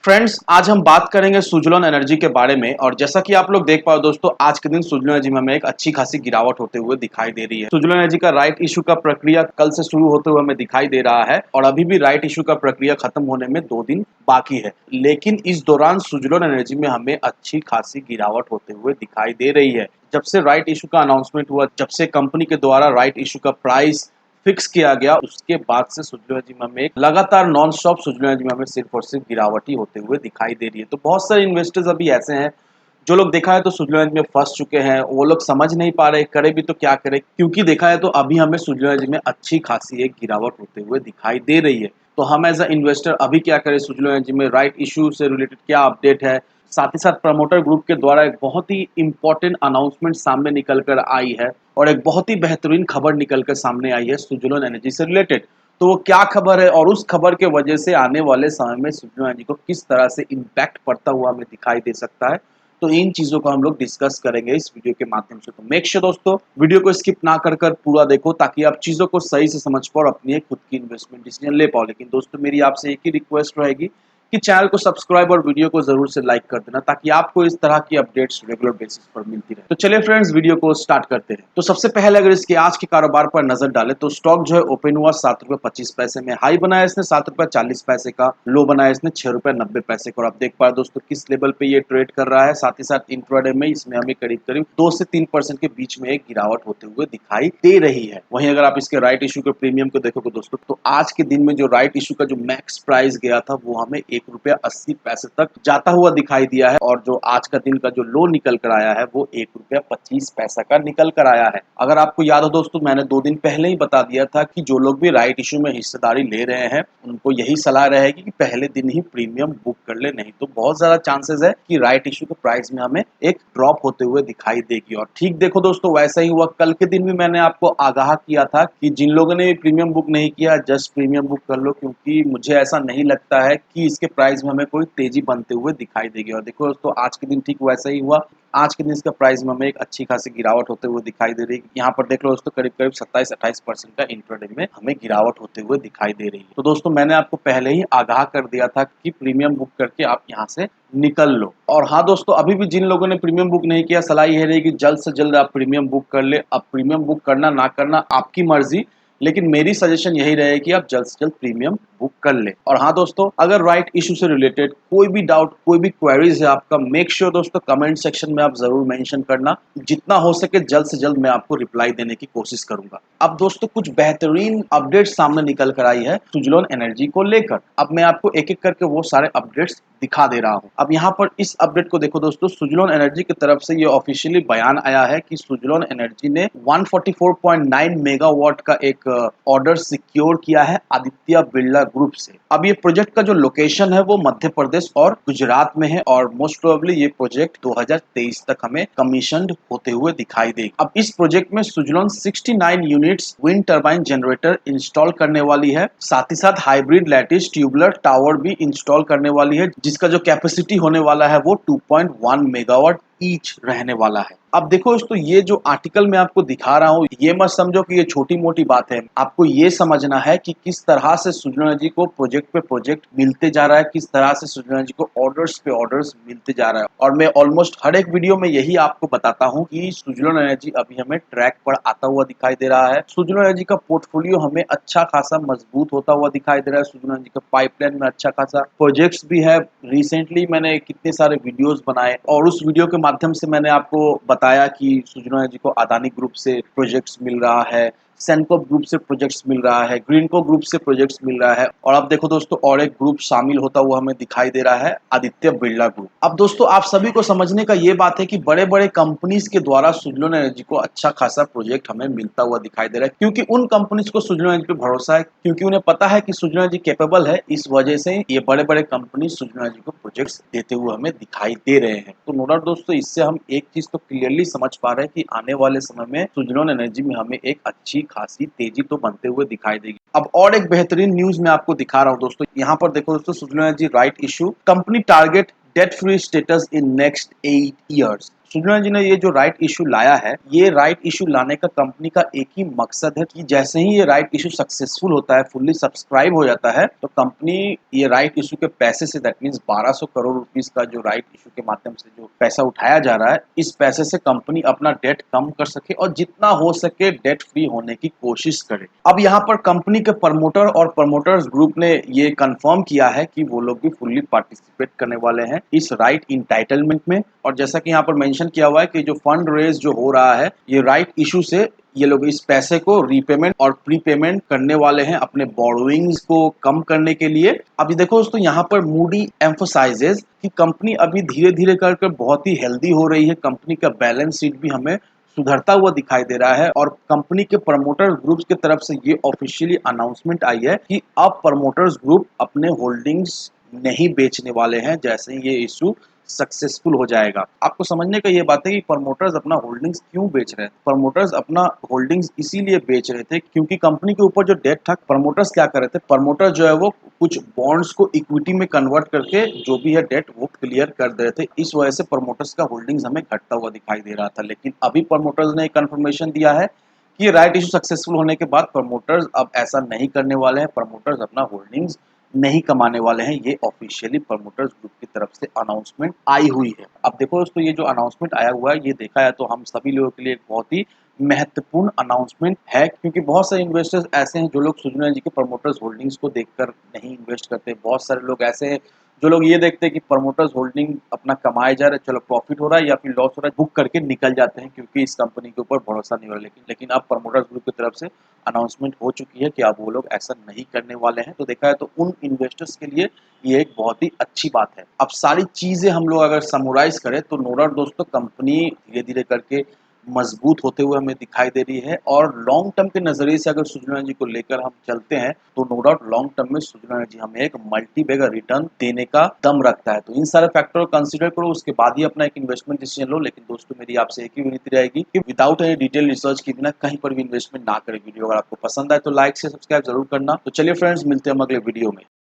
Friends, आज हम बात करेंगे सुजलोन एनर्जी के बारे में। और जैसा कि आप लोग देख पाओ दोस्तों, आज के दिन सुजलोन एनर्जी में हमें एक अच्छी खासी गिरावट होते हुए दिखाई दे रही है। सुजलोन एनर्जी का राइट इशू का प्रक्रिया कल से शुरू होते हुए हमें दिखाई दे रहा है और अभी भी राइट इशू का प्रक्रिया खत्म होने में 2 दिन बाकी है। लेकिन इस दौरान सुजलोन एनर्जी में हमें अच्छी खासी गिरावट होते हुए दिखाई दे रही है। जब से राइट इशू का अनाउंसमेंट हुआ, जब से कंपनी के द्वारा राइट इशू का प्राइस फिक्स किया गया, उसके बाद से सुजलोन एनर्जी में हमें लगातार नॉन स्टॉप सुजलोन एनर्जी में हमें सिर्फ और सिर्फ गिरावट ही होते हुए दिखाई दे रही है। तो बहुत सारे इन्वेस्टर्स अभी ऐसे हैं जो लोग देखा है तो सुजलोन एनर्जी में फंस चुके हैं। वो लोग समझ नहीं पा रहे करे भी तो क्या करे, क्योंकि देखा है तो अभी हमें सुजलोन एनर्जी में अच्छी खासी एक गिरावट होते हुए दिखाई दे रही है। तो हम एज अ इन्वेस्टर अभी क्या करें, सुजलोन एनर्जी में राइट इशू से रिलेटेड क्या अपडेट है, साथ ही साथ प्रमोटर ग्रुप के द्वारा एक बहुत ही इंपॉर्टेंट अनाउंसमेंट सामने निकल कर आई है और एक बहुत ही बेहतरीन खबर निकल कर सामने आई है सुजलोन एनर्जी से रिलेटेड। तो वो क्या खबर है और उस खबर के वजह से आने वाले समय में सुजलोन एनर्जी को किस तरह से इम्पैक्ट पड़ता हुआ हमें दिखाई दे सकता है, तो इन चीजों को हम लोग डिस्कस करेंगे इस वीडियो के माध्यम से। तो मेक श्योर दोस्तों, वीडियो को स्किप ना कर कर पूरा देखो ताकि आप चीजों को सही से समझ पाओ और अपनी एक खुद की इन्वेस्टमेंट डिसीजन ले पाओ। लेकिन दोस्तों, मेरी आपसे एक ही रिक्वेस्ट रहेगी कि चैनल को सब्सक्राइब और वीडियो को जरूर से लाइक कर देना ताकि आपको इस तरह की अपडेट्स रेगुलर बेसिस पर मिलती रहे। तो चलिए फ्रेंड्स, वीडियो को स्टार्ट करते हैं। तो सबसे पहले अगर इसके आज के कारोबार पर नजर डालें तो स्टॉक जो है ओपन हुआ 7 रुपए 25 पैसे में, हाई बनाया इसने 7 रुपए 40 पैसे का, लो बनाया इसने 6 रुपए 90 पैसे का। और आप देख पा रहे दोस्तों किस लेवल पे ये ट्रेड कर रहा है। साथ ही साथ इंट्राडे में इसमें हमें करीब करीब 2 से 3% के बीच में एक गिरावट होते हुए दिखाई दे रही है। वहीं अगर आप इसके राइट इशू के प्रीमियम को देखोगे दोस्तों, तो आज के दिन में जो राइट इशू का जो मैक्स प्राइस गया था वो हमें 1 रुपया 80 पैसे तक जाता हुआ दिखाई दिया है और जो आज का दिन का जो लो निकल कर आया है वो 1 रुपया 25 पैसा का निकल कर आया है। अगर आपको याद हो दोस्तों, मैंने 2 दिन पहले ही बता दिया था कि जो लोग भी राइट इशू में हिस्सेदारी ले रहे हैं उनको यही सलाह रहेगी कि पहले दिन ही प्रीमियम बुक कर ले, नहीं तो बहुत ज्यादा चांसेस है कि राइट इशू के प्राइस में हमें एक ड्रॉप होते हुए दिखाई देगी। और ठीक देखो दोस्तों, वैसा ही हुआ। कल के दिन भी मैंने आपको आगाह किया था कि जिन लोगों ने प्रीमियम बुक नहीं किया, जस्ट प्रीमियम बुक कर लो, क्योंकि मुझे ऐसा नहीं लगता है कि इसके प्राइस में हमें कोई तेजी बनते हुए दिखाई देगी। और देखो दोस्तों, आज के दिन ठीक वैसा ही हुआ। आज के दिन इसका प्राइस में हमें एक अच्छी खासी गिरावट होते हुए दिखाई दे रही है। यहाँ पर देख लो दोस्तों, करीब करीब 27-28% का इंट्राडे में हमें गिरावट होते हुए दिखाई दे रही है। तो दोस्तों, मैंने आपको पहले ही आगाह कर दिया था कि प्रीमियम बुक करके आप यहाँ से निकल लो। और हाँ दोस्तों, अभी भी जिन लोगों ने प्रीमियम बुक नहीं किया, सलाह यह रहेगी जल्द से जल्द आप प्रीमियम बुक कर ले। अब प्रीमियम बुक करना ना करना आपकी मर्जी, लेकिन मेरी सजेशन यही रहेगी कि आप जल्द से जल्द प्रीमियम बुक कर ले। और हाँ दोस्तों, अगर राइट इशू से रिलेटेड कोई भी डाउट, कोई भी क्वेरीज है आपका, मेक श्योर दोस्तों कमेंट सेक्शन में आप जरूर मेंशन करना। जितना हो सके जल्द से जल्द मैं आपको रिप्लाई देने की कोशिश करूंगा। अब दोस्तों, कुछ बेहतरीन अपडेट सामने निकल कर आई है सुजलोन एनर्जी को लेकर। अब मैं आपको एक एक करके वो सारे अपडेट्स दिखा दे रहा हूं। अब यहाँ पर इस अपडेट को देखो दोस्तों, सुजलोन एनर्जी की तरफ से ये ऑफिशियली बयान आया है कि सुजलोन एनर्जी ने 144.9 मेगावाट का एक ऑर्डर सिक्योर किया है आदित्य बिरला ग्रुप से। अब ये प्रोजेक्ट का जो लोकेशन है वो मध्य प्रदेश और गुजरात में है और मोस्ट प्रोबेबली ये प्रोजेक्ट 2023 तक हमें कमीशन्ड होते हुए दिखाई देगी। अब इस प्रोजेक्ट में Suzlon 69 units wind turbine generator install करने वाली है। साथ ही साथ हाइब्रिड लैटिस ट्यूबुलर टावर भी इंस्टॉल करने वाली है, जिसका जो कैपेसिटी होने वाला है वो 2.1 मेगावाट ईच रहने वाला है। अब देखो दोस्तों, ये जो आर्टिकल मैं आपको दिखा रहा हूँ, ये मत समझो कि ये छोटी मोटी बात है। आपको ये समझना है कि किस तरह से सुजलोन एनर्जी को प्रोजेक्ट पे प्रोजेक्ट मिलते जा रहा है, किस तरह से सुजलोन एनर्जी को ऑर्डर्स पे ऑर्डर्स मिलते जा रहा है। और मैं ऑलमोस्ट हर एक वीडियो में यही आपको बताता हूँ कि सुजलोन एनर्जी अभी हमें ट्रैक पर आता हुआ दिखाई दे रहा है। सुजलोन एनर्जी का पोर्टफोलियो हमें अच्छा खासा मजबूत होता हुआ दिखाई दे रहा है। सुजलोन एनर्जी का पाइपलाइन में अच्छा खासा प्रोजेक्ट्स भी है। रिसेंटली मैंने कितने सारे वीडियोस बनाए और उस वीडियो के माध्यम से मैंने आपको बताया कि सुजलोन एनर्जी को अदानी ग्रुप से प्रोजेक्ट्स मिल रहा है, सेंको ग्रुप से प्रोजेक्ट्स मिल रहा है, ग्रीनको ग्रुप से प्रोजेक्ट्स मिल रहा है। और अब देखो दोस्तों, और एक ग्रुप शामिल होता हुआ हमें दिखाई दे रहा है, आदित्य बिरला ग्रुप। अब दोस्तों, आप सभी को समझने का ये बात है कि बड़े बड़े कंपनीज के द्वारा सुजलोन एनर्जी को अच्छा खासा प्रोजेक्ट हमें मिलता हुआ दिखाई दे रहा है, क्योंकि उन कंपनीज को सुजलोन एनर्जी पे भरोसा है, क्योंकि उन्हें पता है कि सुजलोन एनर्जी कैपेबल है। इस वजह से ये बड़े बड़े कंपनी सुजलोन एनर्जी को प्रोजेक्ट्स देते हुए हमें दिखाई दे रहे हैं। तो नो डाउट दोस्तों, इससे हम एक चीज तो क्लियरली समझ पा रहे हैं कि आने वाले समय में सुजलोन एनर्जी में हमें एक अच्छी खासी तेजी तो बनते हुए दिखाई देगी। अब और एक बेहतरीन न्यूज मैं आपको दिखा रहा हूं दोस्तों। यहाँ पर देखो दोस्तों, Suzlon energy right issue company target debt free status in next 8 years. Suzlon ji ने ये जो राइट इशू लाया है, ये राइट इशू लाने का कंपनी का एक ही मकसद है कि जैसे ही ये राइट इशू सक्सेसफुल होता है, फुल्ली सब्सक्राइब हो जाता है, तो कंपनी ये राइट इशू के पैसे say that means 1200 crore rupees का जो राइट इशू के माध्यम से जो पैसा उठाया जा रहा है, इस पैसे से कंपनी अपना डेट कम कर सके और जितना हो सके डेट फ्री होने की कोशिश करे। अब यहाँ पर कंपनी के प्रमोटर और प्रमोटर्स ग्रुप ने ये कंफर्म किया है कि वो लोग भी फुल्ली पार्टिसिपेट करने वाले हैं इस राइट इंटाइटलमेंट में। और जैसा कि यहाँ पर मेंशन किया हुआ है कि जो फंड रेज जो हो रहा है, ये राइट इशू से ये लोग इस पैसे को रीपेमेंट और प्रीपेमेंट करने वाले हैं अपने बोरोइंग्स को कम करने के लिए। अभी देखो दोस्तों, यहाँ पर मूडी एम्फोसाइजेस कि कंपनी अभी धीरे धीरे कर बहुत ही हेल्दी हो रही है। कंपनी का बैलेंस शीट भी हमें सुधरता हुआ दिखाई दे रहा है और कंपनी के प्रमोटर ग्रुप्स की तरफ से ये ऑफिशियली अनाउंसमेंट आई है कि अब प्रमोटर्स ग्रुप अपने होल्डिंग्स नहीं बेचने वाले हैं जैसे ही ये इशू सक्सेसफुल हो जाएगा। आपको समझने का ये बात है कि प्रमोटर्स अपना होल्डिंग्स क्यों बेच रहे थे। प्रमोटर्स अपना होल्डिंग्स इसीलिए बेच रहे थे क्योंकि कंपनी के ऊपर जो डेट था, प्रमोटर्स क्या कर रहे थे, प्रमोटर जो है वो कुछ बॉन्ड्स को इक्विटी में कन्वर्ट करके जो भी है डेट वो क्लियर कर दे रहे थे। इस वजह से प्रमोटर्स का होल्डिंग्स हमें घटता हुआ दिखाई दे रहा था। लेकिन अभी प्रमोटर्स ने कंफर्मेशन दिया है कि राइट इशू सक्सेसफुल होने के बाद प्रमोटर्स अब ऐसा नहीं करने वाले हैं। प्रमोटर्स अपना होल्डिंग्स नहीं कमाने वाले हैं। ये ऑफिशियली प्रमोटर्स ग्रुप की तरफ से अनाउंसमेंट आई हुई है। अब देखो दोस्तों, ये जो अनाउंसमेंट आया हुआ है, ये देखा है तो हम सभी लोगों के लिए एक बहुत ही महत्वपूर्ण अनाउंसमेंट है क्योंकि बहुत सारे इन्वेस्टर्स ऐसे हैं जो लोग सुजला जी के प्रमोटर्स होल्डिंग्स को देखकर नहीं इन्वेस्ट करते। बहुत सारे लोग ऐसे हैं जो लोग ये देखते हैं कि प्रमोटर्स होल्डिंग अपना कमाए जा रहे हैं, चलो प्रॉफिट हो रहा है या फिर लॉस हो रहा है, बुक करके निकल जाते हैं क्योंकि इस कंपनी के ऊपर भरोसा नहीं हो रहा। लेकिन अब प्रमोटर्स ग्रुप की तरफ से अनाउंसमेंट हो चुकी है कि अब वो लोग ऐसा नहीं करने वाले हैं। तो देखा है तो उन इन्वेस्टर्स के लिए ये एक बहुत ही अच्छी बात है। अब सारी चीजें हम लोग अगर समराइज करें तो नो डाउट दोस्तों, कंपनी धीरे धीरे करके मजबूत होते हुए हमें दिखाई दे रही है और लॉन्ग टर्म के नजरिए से अगर सुजला जी को लेकर हम चलते हैं तो नो डाउट लॉन्ग टर्म में सुजला जी हमें एक मल्टी बैगर रिटर्न देने का दम रखता है। तो इन सारे फैक्टर को कंसीडर करो, उसके बाद ही अपना एक इन्वेस्टमेंट डिसीजन लो। लेकिन दोस्तों, मेरी आपसे एक ही विनती रहेगी कि विदाउट एनी डिटेल रिसर्च के बिना कहीं पर भी इन्वेस्टमेंट ना करें। वीडियो अगर आपको पसंद आए तो लाइक से सब्सक्राइब जरूर करना। तो चलिए फ्रेंड्स, मिलते हैं हम अगले वीडियो में।